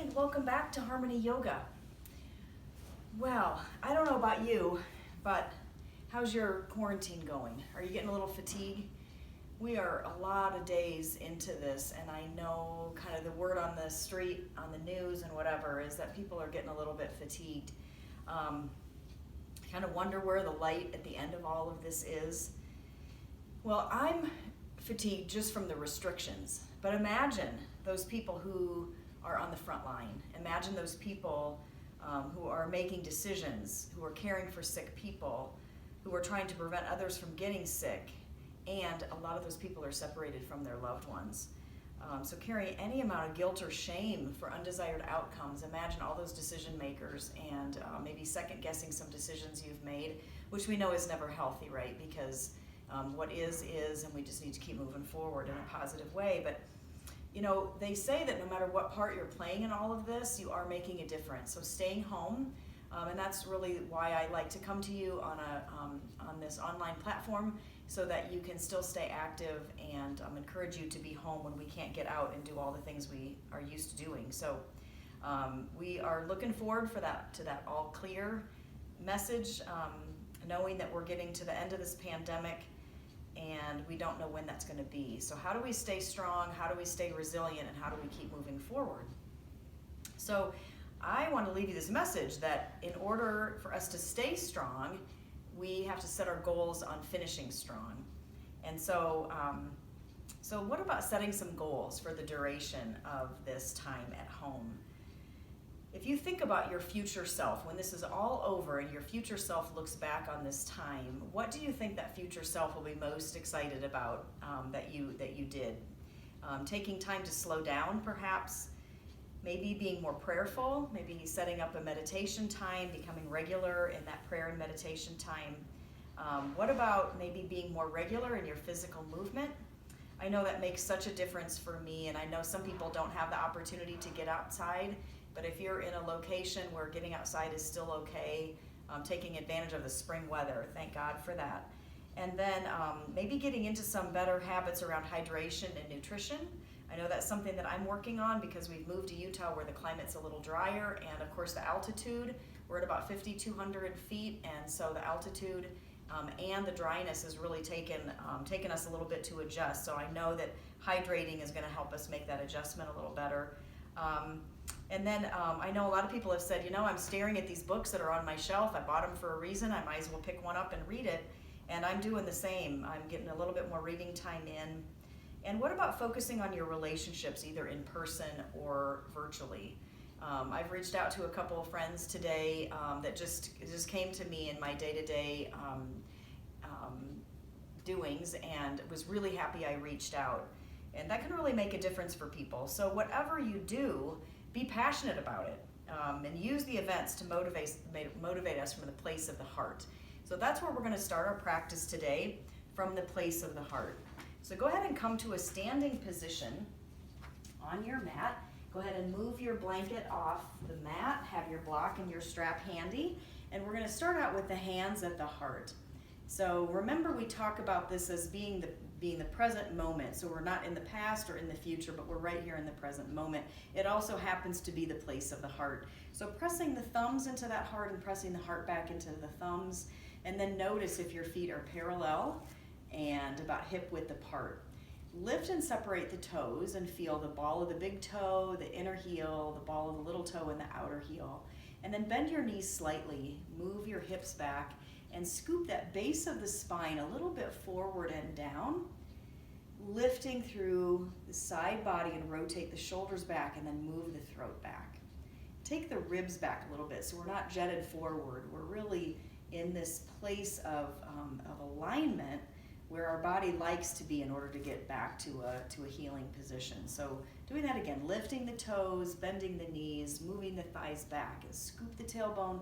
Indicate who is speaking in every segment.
Speaker 1: and welcome back to Harmony Yoga. Well, I don't know about you, but how's your quarantine going? Are you getting a little fatigued? We are a lot of days into this, and I know kind of the word on the street, on the news and whatever, is that people are getting a little bit fatigued. Kind of wonder where the light at the end of all of this is. Well, I'm fatigued just from the restrictions, but imagine those people who are on the front line. Imagine those people who are making decisions, who are caring for sick people, who are trying to prevent others from getting sick, and a lot of those people are separated from their loved ones. So carrying any amount of guilt or shame for undesired outcomes, imagine all those decision makers and maybe second guessing some decisions you've made, which we know is never healthy, right? Because what is, and we just need to keep moving forward in a positive way. But you know, they say that no matter what part you're playing in all of this, you are making a difference. So staying home, and that's really why I like to come to you on this online platform, so that you can still stay active and encourage you to be home when we can't get out and do all the things we are used to doing. So we are looking forward to that all clear message, knowing that we're getting to the end of this pandemic, and we don't know when that's going to be. So how do we stay strong? How do we stay resilient? And how do we keep moving forward? So I want to leave you this message that in order for us to stay strong, we have to set our goals on finishing strong. And so, so what about setting some goals for the duration of this time at home? If you think about your future self, when this is all over and your future self looks back on this time, what do you think that future self will be most excited about that you did? Taking time to slow down, perhaps. Maybe being more prayerful, maybe setting up a meditation time, becoming regular in that prayer and meditation time. What about maybe being more regular in your physical movement? I know that makes such a difference for me, and I know some people don't have the opportunity to get outside, but if you're in a location where getting outside is still okay, taking advantage of the spring weather, thank God for that. And then maybe getting into some better habits around hydration and nutrition. I know that's something that I'm working on because we've moved to Utah where the climate's a little drier, and of course the altitude, we're at about 5,200 feet, and so the altitude and the dryness has really taken us a little bit to adjust. So I know that hydrating is going to help us make that adjustment a little better. And then I know a lot of people have said, you know, I'm staring at these books that are on my shelf. I bought them for a reason. I might as well pick one up and read it. And I'm doing the same. I'm getting a little bit more reading time in. And what about focusing on your relationships, either in person or virtually? I've reached out to a couple of friends today that just came to me in my day-to-day doings, and was really happy I reached out. And that can really make a difference for people. So whatever you do, be passionate about it, and use the events to motivate us from the place of the heart. So that's where we're going to start our practice today, from the place of the heart. So go ahead and come to a standing position on your mat. Go ahead and move your blanket off the mat, have your block and your strap handy, and we're going to start out with the hands at the heart. So remember, we talk about this as being the present moment. So we're not in the past or in the future, but we're right here in the present moment. It also happens to be the place of the heart. So pressing the thumbs into that heart and pressing the heart back into the thumbs, and then notice if your feet are parallel and about hip width apart. Lift and separate the toes and feel the ball of the big toe, the inner heel, the ball of the little toe, and the outer heel. And then bend your knees slightly, move your hips back, and scoop that base of the spine a little bit forward and down, lifting through the side body and rotate the shoulders back, and then move the throat back. Take the ribs back a little bit so we're not jetted forward. We're really in this place of alignment where our body likes to be in order to get back to a healing position. So doing that again, lifting the toes, bending the knees, moving the thighs back, and scoop the tailbone,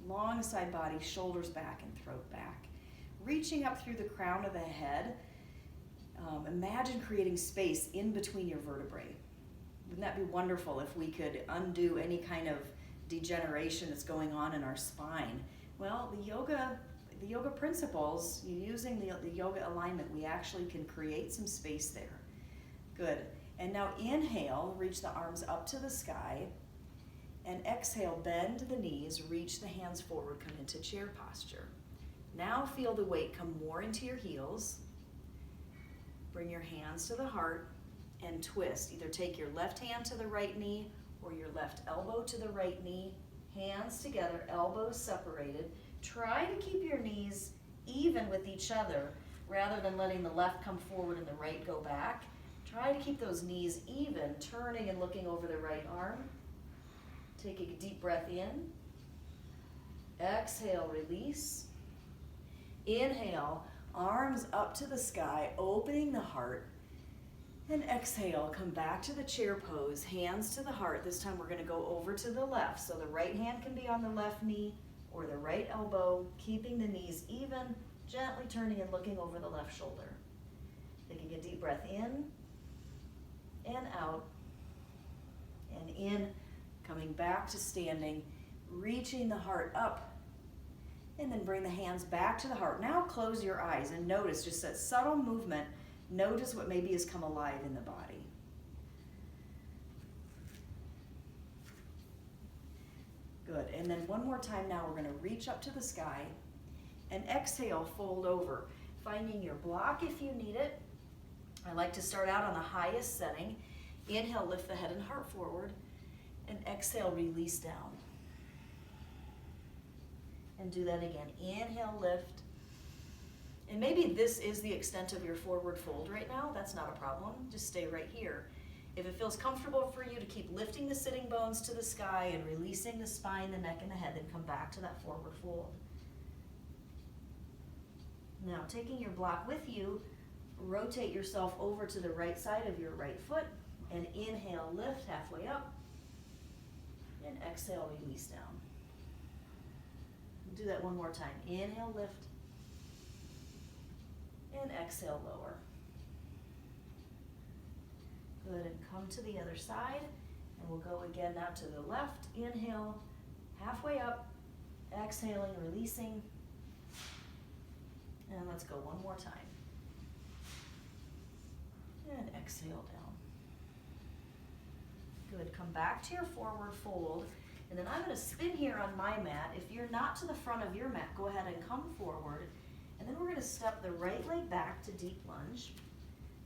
Speaker 1: long side body, shoulders back and throat back. Reaching up through the crown of the head, imagine creating space in between your vertebrae. Wouldn't that be wonderful if we could undo any kind of degeneration that's going on in our spine? Well, the yoga principles, using the yoga alignment, we actually can create some space there. Good. And now inhale, reach the arms up to the sky. And exhale, bend the knees, reach the hands forward, come into chair posture. Now feel the weight come more into your heels. Bring your hands to the heart and twist. Either take your left hand to the right knee or your left elbow to the right knee. Hands together, elbows separated. Try to keep your knees even with each other rather than letting the left come forward and the right go back. Try to keep those knees even, turning and looking over the right arm. Take a deep breath in. Exhale, release. Inhale, arms up to the sky, opening the heart. And exhale, come back to the chair pose, hands to the heart. This time we're going to go over to the left. So the right hand can be on the left knee or the right elbow, keeping the knees even, gently turning and looking over the left shoulder. Taking a deep breath in and out and in, coming back to standing, reaching the heart up, and then bring the hands back to the heart. Now close your eyes and notice just that subtle movement. Notice what maybe has come alive in the body. Good, and then one more time now we're going to reach up to the sky and exhale, fold over, finding your block if you need it. I like to start out on the highest setting. Inhale, lift the head and heart forward, and exhale, release down. And do that again. Inhale, lift. And maybe this is the extent of your forward fold right now. That's not a problem. Just stay right here. If it feels comfortable for you to keep lifting the sitting bones to the sky and releasing the spine, the neck, and the head, then come back to that forward fold. Now, taking your block with you, rotate yourself over to the right side of your right foot, and inhale, lift halfway up, and exhale, release down. Do that one more time. Inhale, lift, and exhale, lower. Good, and come to the other side, and we'll go again now to the left. Inhale, halfway up, exhaling, releasing, and let's go one more time. And exhale down. Good, come back to your forward fold, and then I'm going to spin here on my mat. If you're not to the front of your mat, go ahead and come forward, and then we're going to step the right leg back to deep lunge.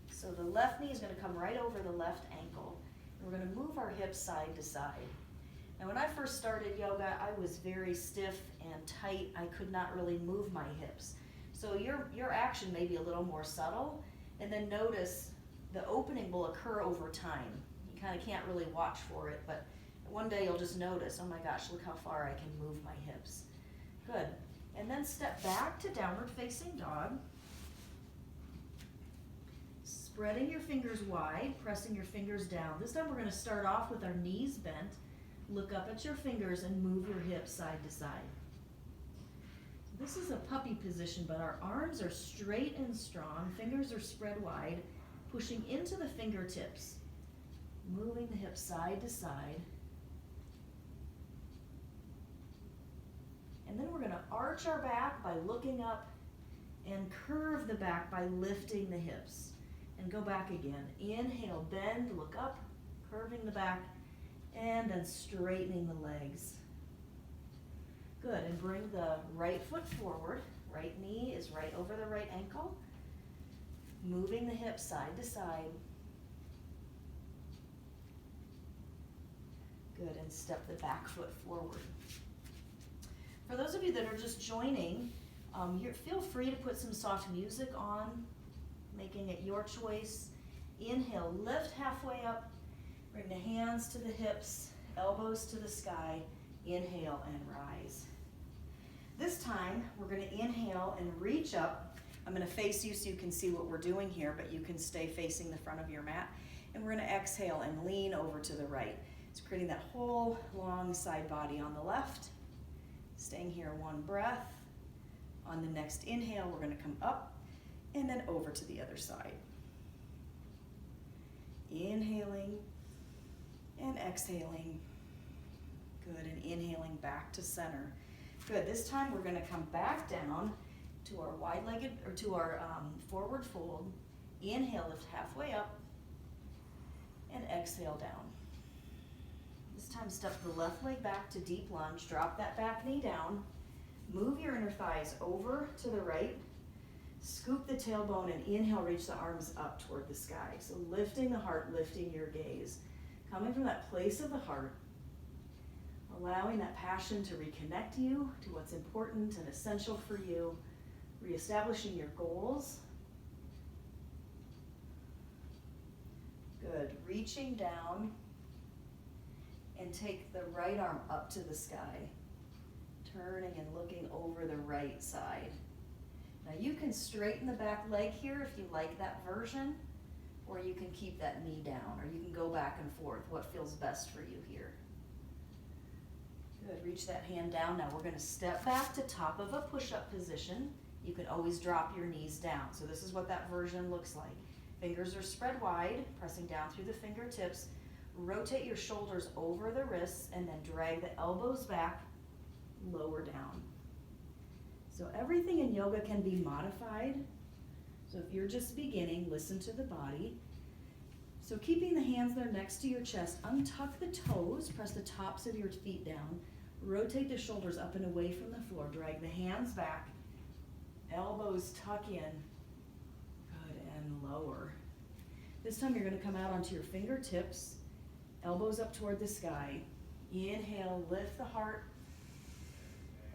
Speaker 1: So the left knee is going to come right over the left ankle. And we're going to move our hips side to side. Now when I first started yoga, I was very stiff and tight. I could not really move my hips. So your action may be a little more subtle, and then notice the opening will occur over time. You kind of can't really watch for it, but one day you'll just notice, oh my gosh, look how far I can move my hips. Good. And then step back to downward facing dog. Spreading your fingers wide, pressing your fingers down. This time we're going to start off with our knees bent. Look up at your fingers and move your hips side to side. This is a puppy position, but our arms are straight and strong. Fingers are spread wide, pushing into the fingertips. Moving the hips side to side. And then we're going to arch our back by looking up and curve the back by lifting the hips. And go back again. Inhale, bend, look up, curving the back, and then straightening the legs. Good, and bring the right foot forward. Right knee is right over the right ankle. Moving the hips side to side. Good, and step the back foot forward. For those of you that are just joining, feel free to put some soft music on, making it your choice. Inhale, lift halfway up, bring the hands to the hips, elbows to the sky, inhale and rise. This time, we're going to inhale and reach up. I'm going to face you so you can see what we're doing here, but you can stay facing the front of your mat. And we're going to exhale and lean over to the right. It's creating that whole long side body on the left. Staying here, one breath. On the next inhale, we're going to come up and then over to the other side. Inhaling and exhaling. Good, and inhaling back to center. Good, this time we're going to come back down to our wide-legged, or to our forward fold. Inhale, lift halfway up, and exhale down. This time step the left leg back to deep lunge, drop that back knee down, move your inner thighs over to the right, scoop the tailbone and inhale, reach the arms up toward the sky. So lifting the heart, lifting your gaze. Coming from that place of the heart, allowing that passion to reconnect you to what's important and essential for you, reestablishing your goals. Good. Reaching down and take the right arm up to the sky, turning and looking over the right side. Now you can straighten the back leg here if you like that version, or you can keep that knee down, or you can go back and forth, what feels best for you here. Good, reach that hand down. Now we're gonna step back to top of a push-up position. You can always drop your knees down. So this is what that version looks like. Fingers are spread wide, pressing down through the fingertips. Rotate your shoulders over the wrists and then drag the elbows back, lower down. So everything in yoga can be modified. So if you're just beginning, listen to the body. So keeping the hands there next to your chest, untuck the toes, press the tops of your feet down, rotate the shoulders up and away from the floor, drag the hands back, elbows tuck in, good, and lower. This time you're gonna come out onto your fingertips, elbows up toward the sky. Inhale, lift the heart.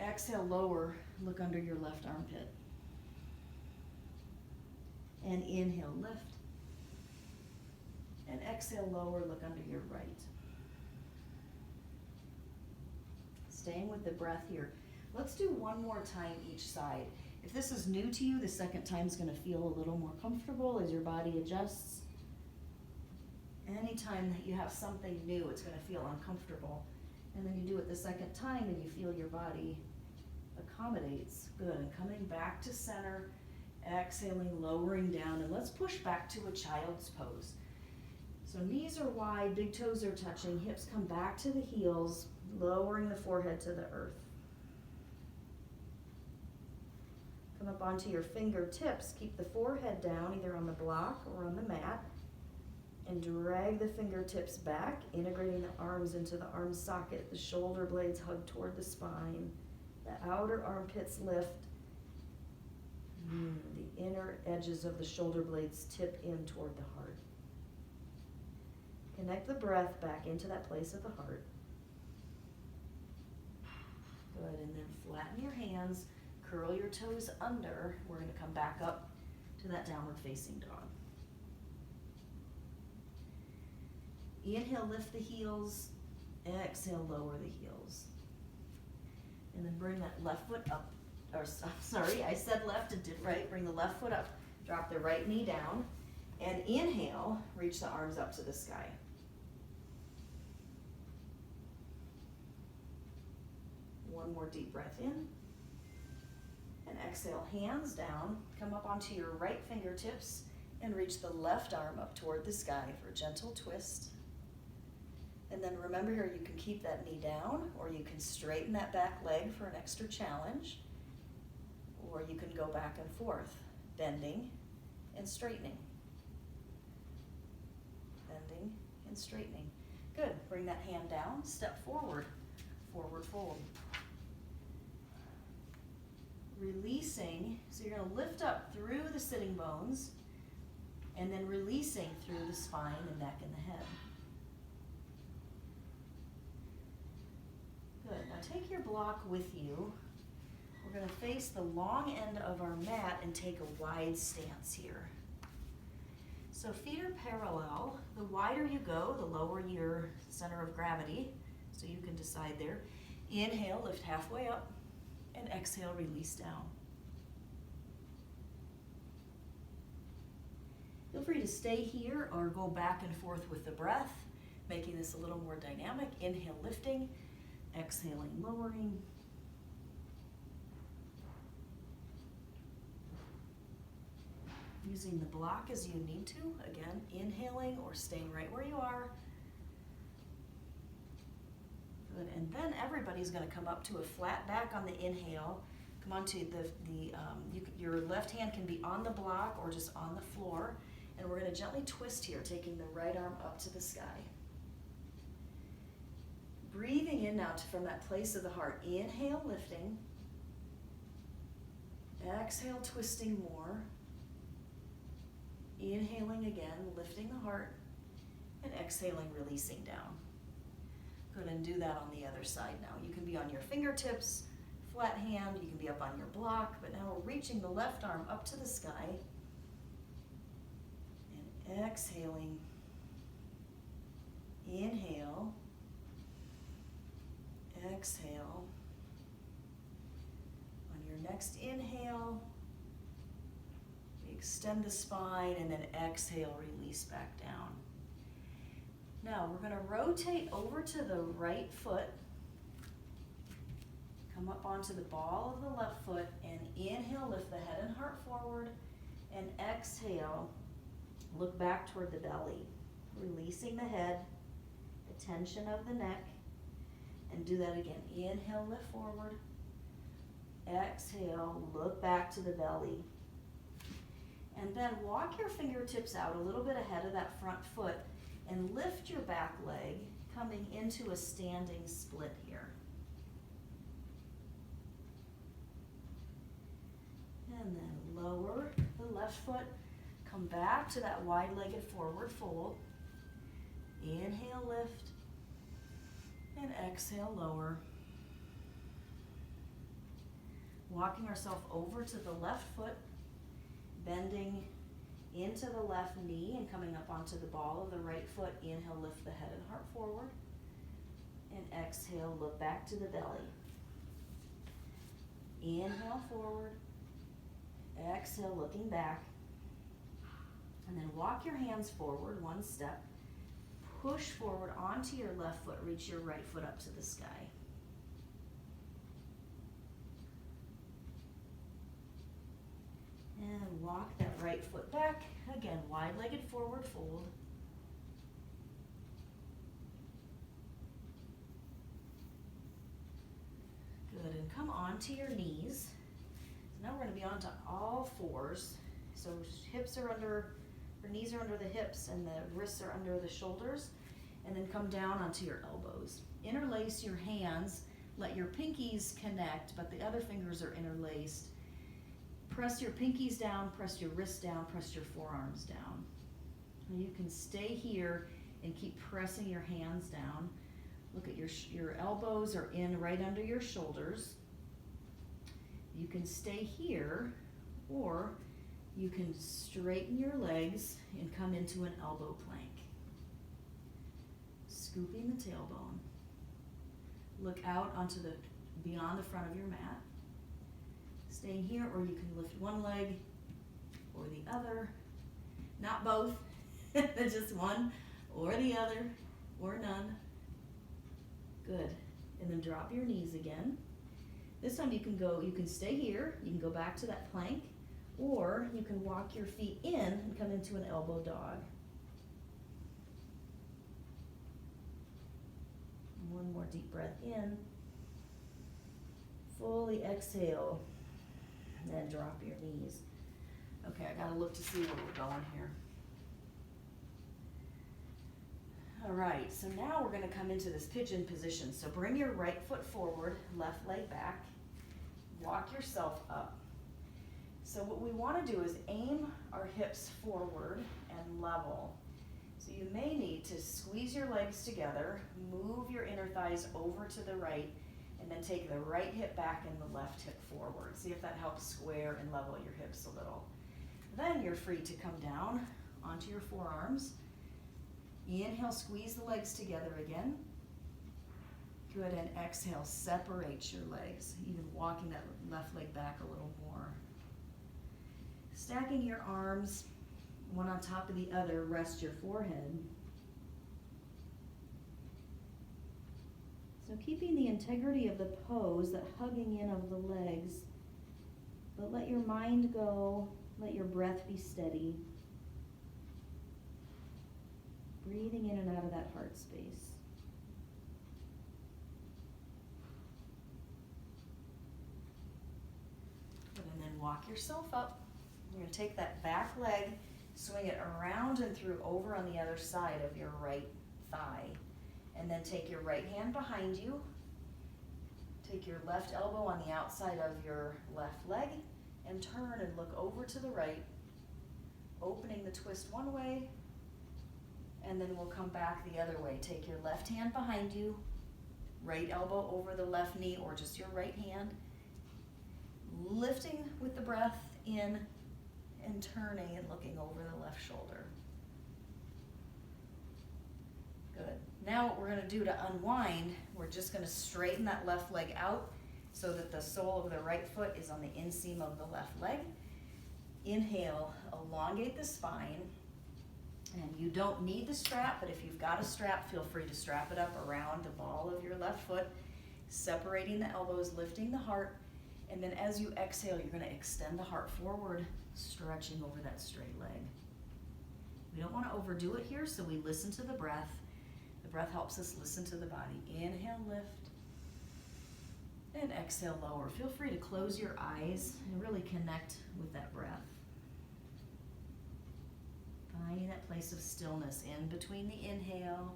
Speaker 1: Exhale, lower, look under your left armpit. And inhale, lift. And exhale, lower, look under your right. Staying with the breath here. Let's do one more time each side. If this is new to you, the second time is gonna feel a little more comfortable as your body adjusts. Anytime that you have something new, it's gonna feel uncomfortable. And then you do it the second time and you feel your body accommodates. Good, and coming back to center, exhaling, lowering down, and let's push back to a child's pose. So knees are wide, big toes are touching, hips come back to the heels, lowering the forehead to the earth. Come up onto your fingertips, keep the forehead down, either on the block or on the mat, and drag the fingertips back, integrating the arms into the arm socket, the shoulder blades hug toward the spine, the outer armpits lift, the inner edges of the shoulder blades tip in toward the heart. Connect the breath back into that place of the heart. Good, and then flatten your hands, curl your toes under. We're gonna come back up to that downward facing dog. Inhale, lift the heels, exhale, lower the heels. And then bring that left foot up, or sorry, I said left and did right. Bring the left foot up, drop the right knee down, and inhale, reach the arms up to the sky. One more deep breath in. And exhale, hands down, come up onto your right fingertips and reach the left arm up toward the sky for a gentle twist. And then remember here, you can keep that knee down, or you can straighten that back leg for an extra challenge, or you can go back and forth, bending and straightening. Bending and straightening. Good, bring that hand down, step forward, forward fold. Releasing, so you're gonna lift up through the sitting bones, and then releasing through the spine, the neck, and the head. Good, now take your block with you. We're gonna face the long end of our mat and take a wide stance here. So feet are parallel. The wider you go, the lower your center of gravity, so you can decide there. Inhale, lift halfway up, and exhale, release down. Feel free to stay here or go back and forth with the breath, making this a little more dynamic. Inhale, lifting, exhaling, lowering. Using the block as you need to. Again, inhaling or staying right where you are. Good, and then everybody's gonna come up to a flat back on the inhale. Come on to your left hand can be on the block or just on the floor. And we're gonna gently twist here, taking the right arm up to the sky. Breathing in now from that place of the heart. Inhale, lifting. Exhale, twisting more. Inhaling again, lifting the heart. And exhaling, releasing down. Good, and do that on the other side now. You can be on your fingertips, flat hand, you can be up on your block, but now we're reaching the left arm up to the sky. And exhaling. Inhale. Exhale. On your next inhale, we extend the spine, and then exhale, release back down. Now we're going to rotate over to the right foot, come up onto the ball of the left foot, and inhale, lift the head and heart forward, and exhale, look back toward the belly, releasing the head, the tension of the neck, and do that again. Inhale, lift forward, exhale, look back to the belly, and then walk your fingertips out a little bit ahead of that front foot, and lift your back leg, coming into a standing split here. And then lower the left foot, come back to that wide-legged forward fold. Inhale, lift, and exhale, lower. Walking ourselves over to the left foot, bending into the left knee and coming up onto the ball of the right foot. Inhale, lift the head and heart forward. And exhale, look back to the belly. Inhale, forward. Exhale, looking back. And then walk your hands forward one step. Push forward onto your left foot. Reach your right foot up to the sky. And walk that right foot back. Again, wide-legged forward fold. Good, and come onto your knees. So now we're going to be onto all fours. So hips are under, or knees are under the hips, and the wrists are under the shoulders. And then come down onto your elbows. Interlace your hands. Let your pinkies connect, but the other fingers are interlaced. Press your pinkies down, press your wrists down, press your forearms down. And you can stay here and keep pressing your hands down. Look at your elbows are in right under your shoulders. You can stay here, or you can straighten your legs and come into an elbow plank. Scooping the tailbone. Look out onto the beyond the front of your mat. Staying here, or you can lift one leg or the other. Not both, just one or the other, or none. Good. And then drop your knees again. This time you can stay here, you can go back to that plank, or you can walk your feet in and come into an elbow dog. One more deep breath in. Fully exhale. And then drop your knees. Okay, I gotta look to see where we're going here. All right, so now we're gonna come into this pigeon position. So bring your right foot forward, left leg back. Walk yourself up. So what we wanna do is aim our hips forward and level. So you may need to squeeze your legs together, move your inner thighs over to the right, and then take the right hip back and the left hip forward. See if that helps square and level your hips a little. Then you're free to come down onto your forearms. Inhale, squeeze the legs together again. Good, and exhale, separate your legs, even walking that left leg back a little more. Stacking your arms, one on top of the other, rest your forehead. So keeping the integrity of the pose, that hugging in of the legs, but let your mind go, let your breath be steady. Breathing in and out of that heart space. And then walk yourself up. You're going to take that back leg, swing it around and through over on the other side of your right thigh. And then take your right hand behind you. Take your left elbow on the outside of your left leg and turn and look over to the right, opening the twist one way, and then we'll come back the other way. Take your left hand behind you, right elbow over the left knee or just your right hand, lifting with the breath in and turning and looking over the left shoulder. Good. Now what we're going to do to unwind, we're just going to straighten that left leg out so that the sole of the right foot is on the inseam of the left leg. Inhale, elongate the spine. And you don't need the strap, but if you've got a strap, feel free to strap it up around the ball of your left foot, separating the elbows, lifting the heart. And then as you exhale, you're going to extend the heart forward, stretching over that straight leg. We don't want to overdo it here, so we listen to the breath. The breath helps us listen to the body. Inhale, lift. And exhale, lower. Feel free to close your eyes and really connect with that breath. Finding that place of stillness in between the inhale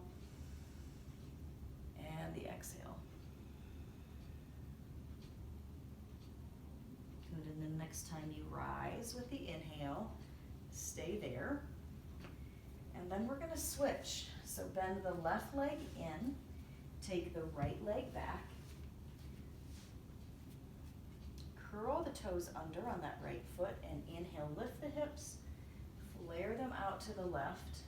Speaker 1: and the exhale. Good, and then next time you rise with the inhale, stay there. And then we're going to switch. So bend the left leg in, take the right leg back, curl the toes under on that right foot and inhale, lift the hips, flare them out to the left,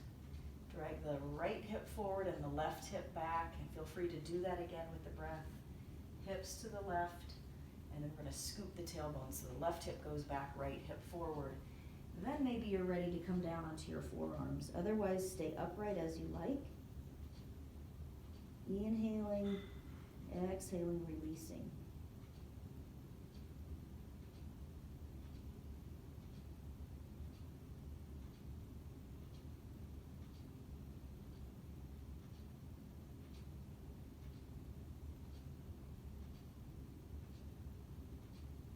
Speaker 1: drag the right hip forward and the left hip back, and feel free to do that again with the breath. Hips to the left, and then we're going to scoop the tailbone so the left hip goes back, right hip forward. Then maybe you're ready to come down onto your forearms. Otherwise, stay upright as you like. Inhaling, exhaling, releasing.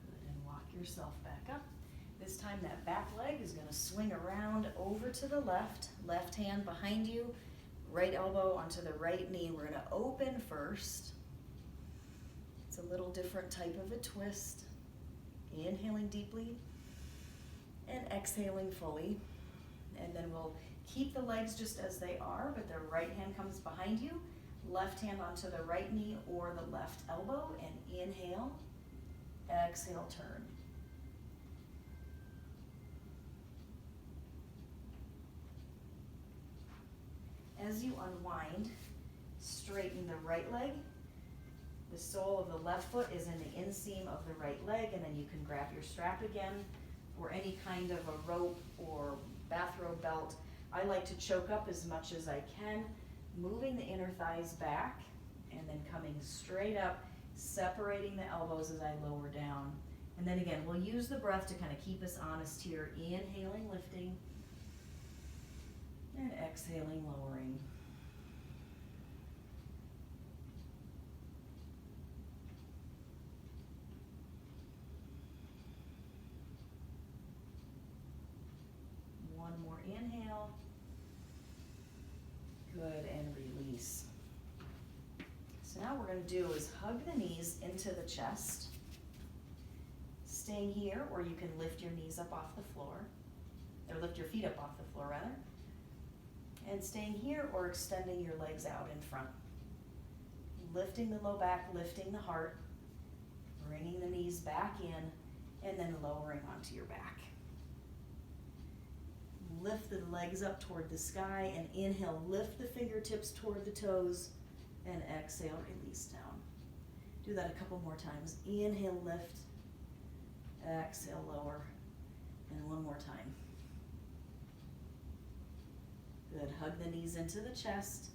Speaker 1: Good, and walk yourself back up. This time that back leg is going to swing around over to the left, left hand behind you, right elbow onto the right knee. We're going to open first. It's a little different type of a twist. Inhaling deeply and exhaling fully. And then we'll keep the legs just as they are, but the right hand comes behind you, left hand onto the right knee or the left elbow, and inhale, exhale, turn. As you unwind, straighten the right leg. The sole of the left foot is in the inseam of the right leg, and then you can grab your strap again or any kind of a rope or bathrobe belt. I like to choke up as much as I can, moving the inner thighs back and then coming straight up, separating the elbows as I lower down. And then again, we'll use the breath to kind of keep us honest here. Inhaling, lifting. And exhaling, lowering. One more inhale. Good, and release. So now what we're going to do is hug the knees into the chest. Staying here, or you can lift your knees up off the floor, or lift your feet up off the floor rather. And staying here or extending your legs out in front. Lifting the low back, lifting the heart, bringing the knees back in, and then lowering onto your back. Lift the legs up toward the sky and inhale, lift the fingertips toward the toes, and exhale, release down. Do that a couple more times. Inhale, lift, exhale, lower, and one more time. Good, hug the knees into the chest,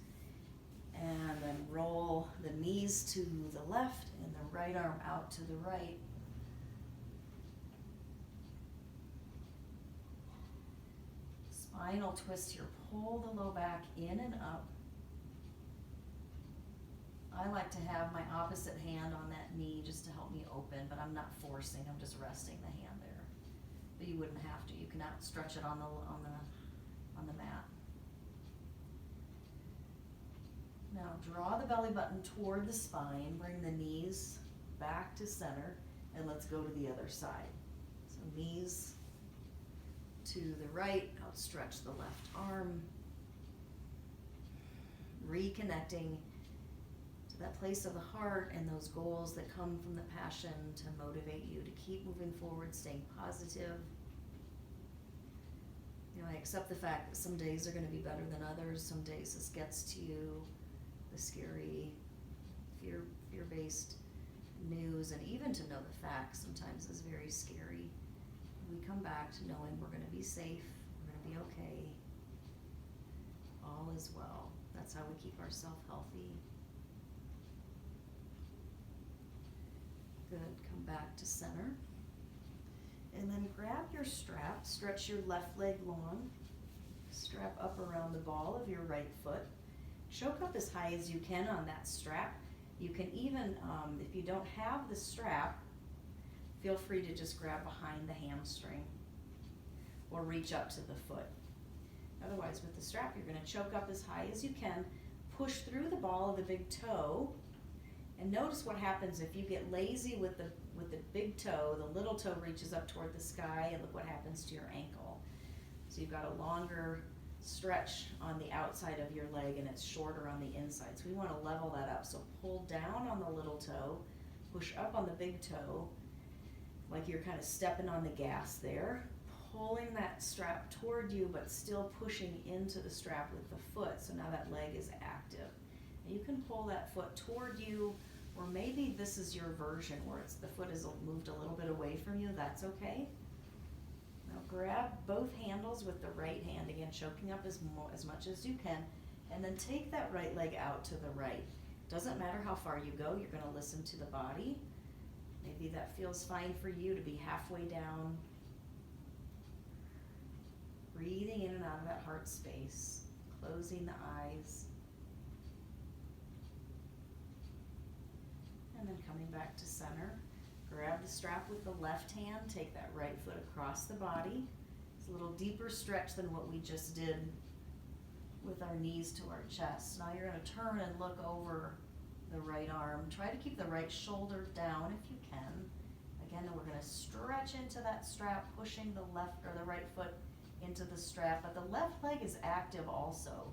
Speaker 1: and then roll the knees to the left and the right arm out to the right. Spinal twist here, pull the low back in and up. I like to have my opposite hand on that knee just to help me open, but I'm not forcing, I'm just resting the hand there. But you wouldn't have to, you can outstretch it on the mat. Now draw the belly button toward the spine, bring the knees back to center, and let's go to the other side. So knees to the right, outstretch the left arm, reconnecting to that place of the heart and those goals that come from the passion to motivate you to keep moving forward, staying positive. You know, I accept the fact that some days are going to be better than others. Some days this gets to you, the scary, fear-based news, and even to know the facts sometimes is very scary. We come back to knowing we're going to be safe, we're going to be okay, all is well. That's how we keep ourselves healthy. Good, come back to center. And then grab your strap, stretch your left leg long, strap up around the ball of your right foot. Choke up as high as you can on that strap. You can even, if you don't have the strap, feel free to just grab behind the hamstring or reach up to the foot. Otherwise, with the strap, you're going to choke up as high as you can, push through the ball of the big toe, and notice what happens if you get lazy with the big toe. The little toe reaches up toward the sky, and look what happens to your ankle. So you've got a longer stretch on the outside of your leg, and it's shorter on the inside. So we want to level that up. So pull down on the little toe, push up on the big toe, like you're kind of stepping on the gas there, pulling that strap toward you, but still pushing into the strap with the foot. So now that leg is active. And you can pull that foot toward you, or maybe this is your version where the foot is moved a little bit away from you. That's okay. Now grab both handles with the right hand, again choking up as much as you can, and then take that right leg out to the right. Doesn't matter how far you go, you're going to listen to the body. Maybe that feels fine for you to be halfway down. Breathing in and out of that heart space, closing the eyes. And then coming back to center. Grab the strap with the left hand, take that right foot across the body. It's a little deeper stretch than what we just did with our knees to our chest. Now you're going to turn and look over the right arm. Try to keep the right shoulder down if you can. Again, we're going to stretch into that strap, pushing the left or the right foot into the strap, but the left leg is active also.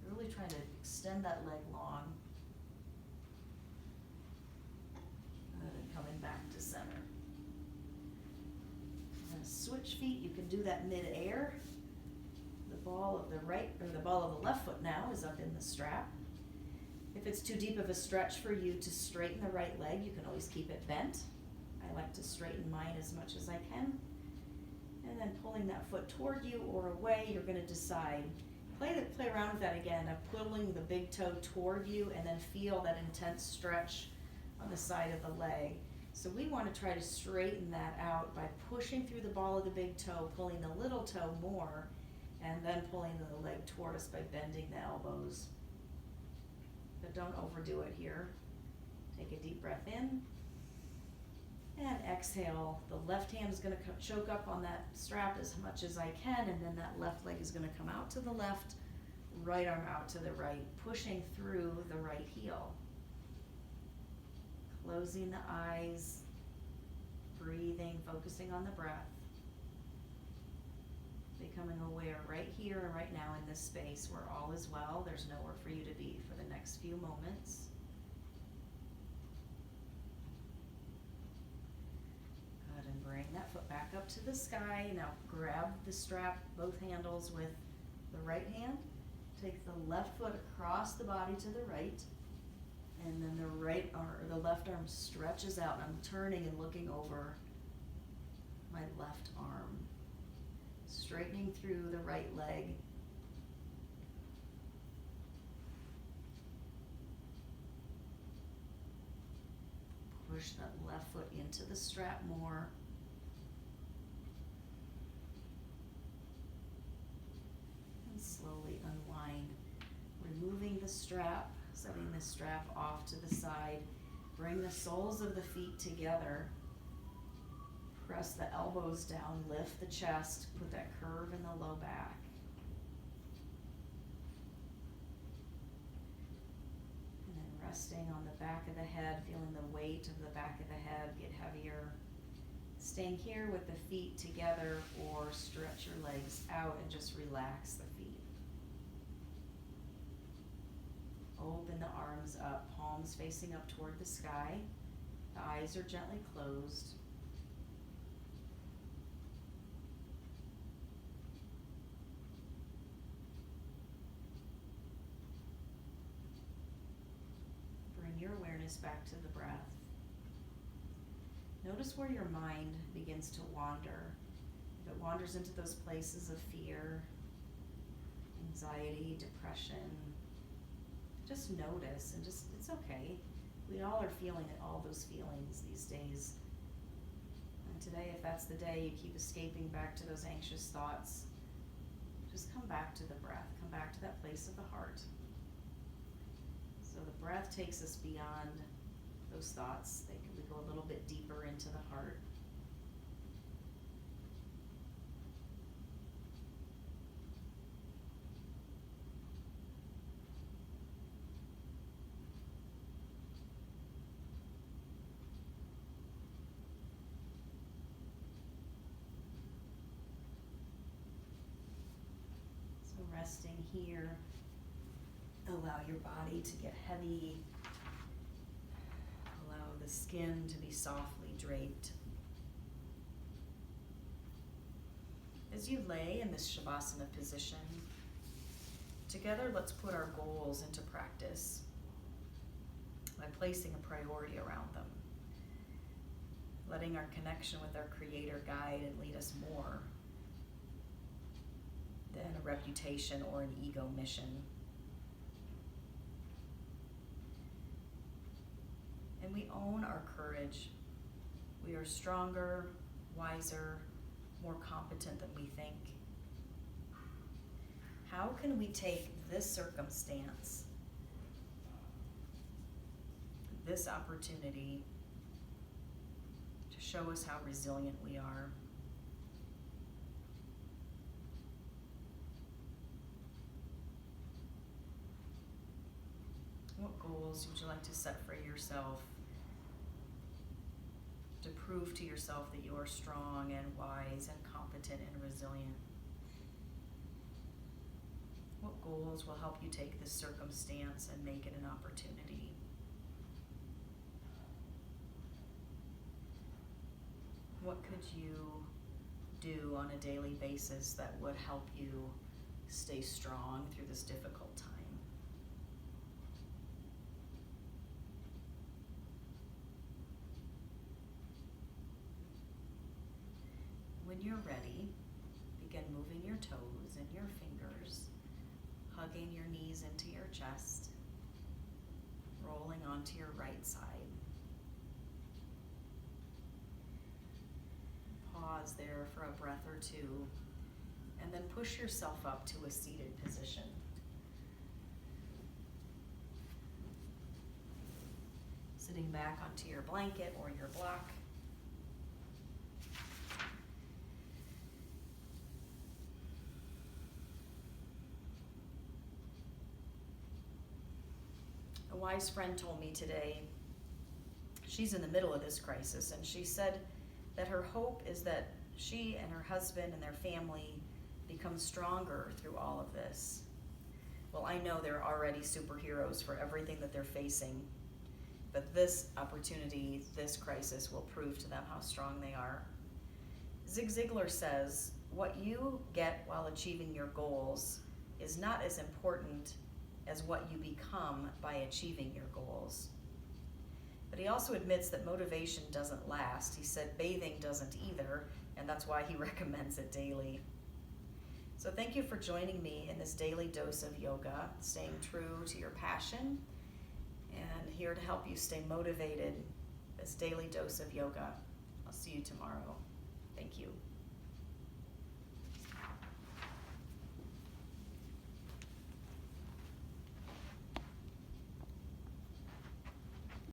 Speaker 1: You're really trying to extend that leg long. And then coming back to center. And switch feet, you can do that mid-air. The ball of the right, or the ball of the left foot now is up in the strap. If it's too deep of a stretch for you to straighten the right leg, you can always keep it bent. I like to straighten mine as much as I can. And then pulling that foot toward you or away, you're going to decide. Play around with that again, of pulling the big toe toward you, and then feel that intense stretch on the side of the leg. So we want to try to straighten that out by pushing through the ball of the big toe, pulling the little toe more, and then pulling the leg toward us by bending the elbows. But don't overdo it here. Take a deep breath in. And exhale. The left hand is going to choke up on that strap as much as I can, and then that left leg is going to come out to the left, right arm out to the right, pushing through the right heel. Closing the eyes, breathing, focusing on the breath. Becoming aware right here and right now in this space where all is well. There's nowhere for you to be for the next few moments. Good, and bring that foot back up to the sky. Now grab the strap, both handles with the right hand. Take the left foot across the body to the right. And then the right arm, or the left arm stretches out. And I'm turning and looking over my left arm. Straightening through the right leg. Push that left foot into the strap more. And slowly unwind. Removing the strap, setting the strap off to the side. Bring the soles of the feet together. Press the elbows down, lift the chest, put that curve in the low back.
Speaker 2: Resting on the back of the head, feeling the weight of the back of the head get heavier. Staying here with the feet together, or stretch your legs out and just relax the feet. Open the arms up, palms facing up toward the sky. The eyes are gently closed. Bring your awareness back to the breath. Notice where your mind begins to wander. If it wanders into those places of fear, anxiety, depression, just notice and it's okay. We all are feeling all those feelings these days. And today, if that's the day you keep escaping back to those anxious thoughts, just come back to the breath. Come back to that place of the heart. So the breath takes us beyond those thoughts. We go a little bit deeper into the heart. So resting here, allow your body to get heavy. Allow the skin to be softly draped. As you lay in this Shavasana position, together let's put our goals into practice by placing a priority around them, letting our connection with our Creator guide and lead us more than a reputation or an ego mission. And we own our courage. We are stronger, wiser, more competent than we think. How can we take this circumstance, this opportunity, to show us how resilient we are? What goals would you like to set for yourself to prove to yourself that you are strong and wise and competent and resilient? What goals will help you take this circumstance and make it an opportunity? What could you do on a daily basis that would help you stay strong through this difficult time? When you're ready, begin moving your toes and your fingers, hugging your knees into your chest, rolling onto your right side. Pause there for a breath or two, and then push yourself up to a seated position. Sitting back onto your blanket or your block. A wise friend told me today, she's in the middle of this crisis, and she said that her hope is that she and her husband and their family become stronger through all of this. Well, I know they're already superheroes for everything that they're facing, but this opportunity, this crisis, will prove to them how strong they are. Zig Ziglar says, what you get while achieving your goals is not as important as what you become by achieving your goals. But he also admits that motivation doesn't last. He said bathing doesn't either, and that's why he recommends it daily. So thank you for joining me in this daily dose of yoga, staying true to your passion, and here to help you stay motivated, this daily dose of yoga. I'll see you tomorrow. Thank you.